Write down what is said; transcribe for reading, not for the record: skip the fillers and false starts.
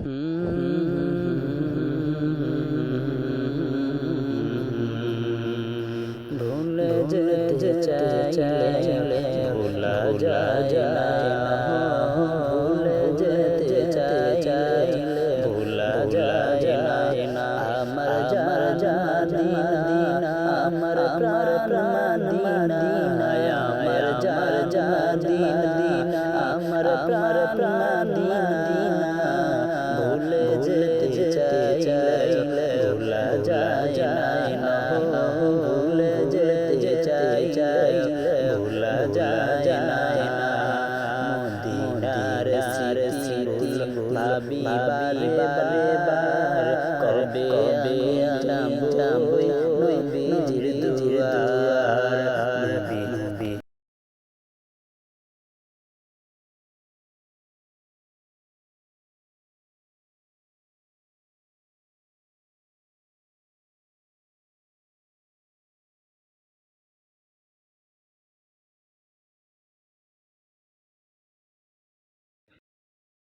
ভুলে যেতে চাইলে ভোলা যায় না, ভুলে যেতে চাইলে ভোলা যায় না। আমার জানা দিনা, আমার প্রাণ মদিনা, আমার জানা দিনা, আমার প্রাণ মদিনা। ভুলে যেতে চাইলে ভোলা যায় না, ভুলে যেতে চাইলে ভোলা যায় না। মদিনার স্মৃতি ভাবি বারে বার, কবে